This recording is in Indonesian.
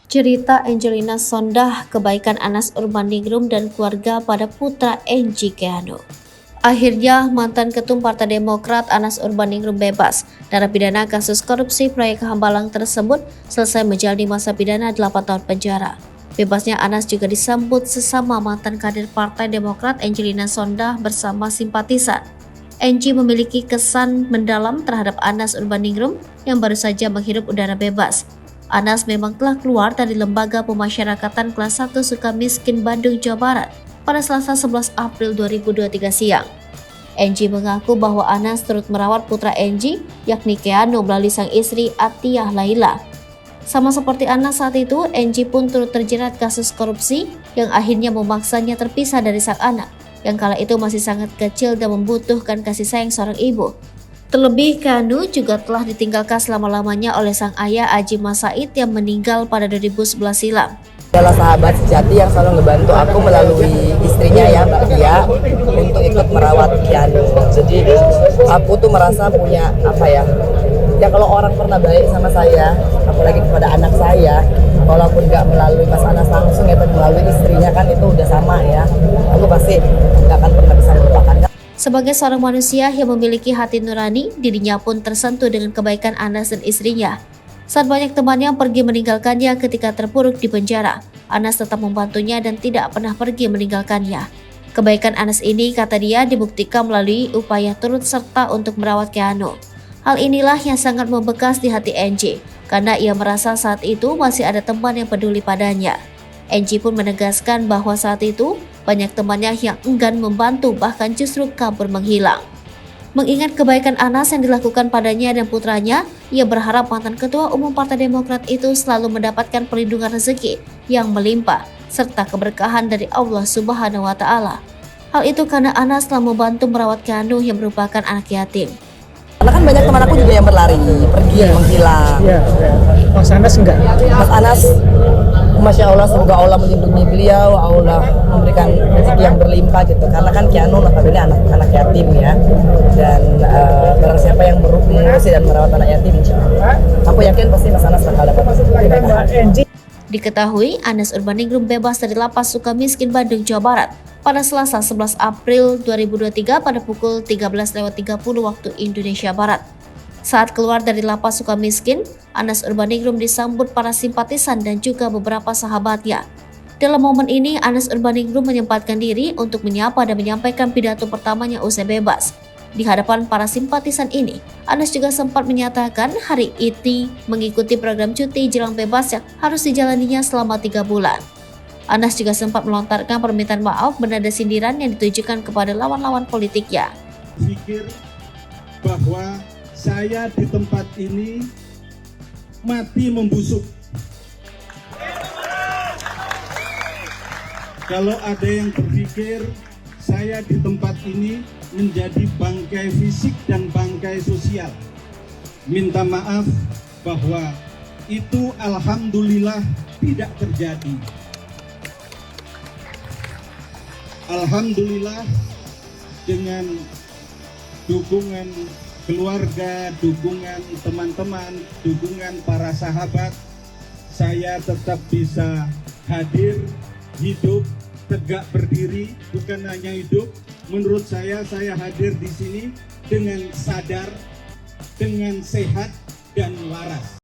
Cerita Angelina Sondakh, kebaikan Anas Urbaningrum dan keluarga pada putra Enji Keanu. Akhirnya, mantan Ketum Partai Demokrat Anas Urbaningrum bebas. Narapidana kasus korupsi proyek Hambalang tersebut selesai menjalani masa pidana 8 tahun penjara. Bebasnya Anas juga disambut sesama mantan kader Partai Demokrat Angelina Sondakh bersama simpatisan. Enji memiliki kesan mendalam terhadap Anas Urbaningrum yang baru saja menghirup udara bebas. Anas memang telah keluar dari Lembaga Pemasyarakatan Kelas 1 Sukamiskin Bandung, Jawa Barat pada Selasa 11 April 2023 siang. Enji mengaku bahwa Anas turut merawat putra Enji, yakni Keanu, melalui sang istri Atiyah Laila. Sama seperti Anas saat itu, Enji pun turut terjerat kasus korupsi yang akhirnya memaksanya terpisah dari sang anak, yang kala itu masih sangat kecil dan membutuhkan kasih sayang seorang ibu. Terlebih, Keanu juga telah ditinggalkan selama-lamanya oleh sang ayah Aji Mas Said yang meninggal pada 2011 silam. Adalah sahabat sejati yang selalu ngebantu aku melalui istrinya ya, Mbak Tia, untuk ikut merawat Keanu. Jadi aku tuh merasa punya ya kalau orang pernah baik sama saya, apalagi kepada anak saya, walaupun nggak melalui Mas Anas langsung ya, tapi melalui istrinya kan itu udah sama ya, aku pasti nggak akan pernah bisa melupakan. Sebagai seorang manusia yang memiliki hati nurani, dirinya pun tersentuh dengan kebaikan Anas dan istrinya. Saat banyak temannya pergi meninggalkannya ketika terpuruk di penjara, Anas tetap membantunya dan tidak pernah pergi meninggalkannya. Kebaikan Anas ini, kata dia, dibuktikan melalui upaya turut serta untuk merawat Keanu. Hal inilah yang sangat membekas di hati Enji, karena ia merasa saat itu masih ada teman yang peduli padanya. Enji pun menegaskan bahwa saat itu banyak temannya yang enggan membantu, bahkan justru kabur menghilang. Mengingat kebaikan Anas yang dilakukan padanya dan putranya, ia berharap mantan Ketua Umum Partai Demokrat itu selalu mendapatkan perlindungan rezeki yang melimpah serta keberkahan dari Allah Subhanahu wa Ta'ala. Hal itu karena Anas telah membantu merawat Keanu yang merupakan anak yatim. Karena kan banyak teman aku juga yang berlari, pergi, menghilang. Mas Anas enggak? Mas Anas, Masya Allah, semoga Allah melindungi beliau, Allah memberikan rezeki yang berlimpah gitu. Karena kan Keanu notabene anak yatim ya. Dan barang siapa yang mengurusi dan merawat anak yatim, insya Allah, aku yakin pasti Mas Anas bakal dapat kebaikan. Diketahui, Anas Urbaningrum bebas dari Lapas Sukamiskin Bandung, Jawa Barat pada Selasa 11 April 2023 pada pukul 13.30 waktu Indonesia Barat. Saat keluar dari Lapas Sukamiskin, Anas Urbaningrum disambut para simpatisan dan juga beberapa sahabatnya. Dalam momen ini, Anas Urbaningrum menyempatkan diri untuk menyapa dan menyampaikan pidato pertamanya usai bebas. Di hadapan para simpatisan ini, Anas juga sempat menyatakan hari ini mengikuti program cuti jelang bebas yang harus dijalaninya selama 3 bulan. Anas juga sempat melontarkan permintaan maaf bernada sindiran yang ditujukan kepada lawan-lawan politiknya. Pikir bahwa saya di tempat ini mati membusuk. Kalau ada yang berpikir saya di tempat ini menjadi bangkai fisik dan bangkai sosial, minta maaf bahwa itu alhamdulillah tidak terjadi. Alhamdulillah dengan dukungan keluarga, dukungan teman-teman, dukungan para sahabat, saya tetap bisa hadir, hidup, tegak berdiri, bukan hanya hidup. Menurut saya hadir di sini dengan sadar, dengan sehat dan waras.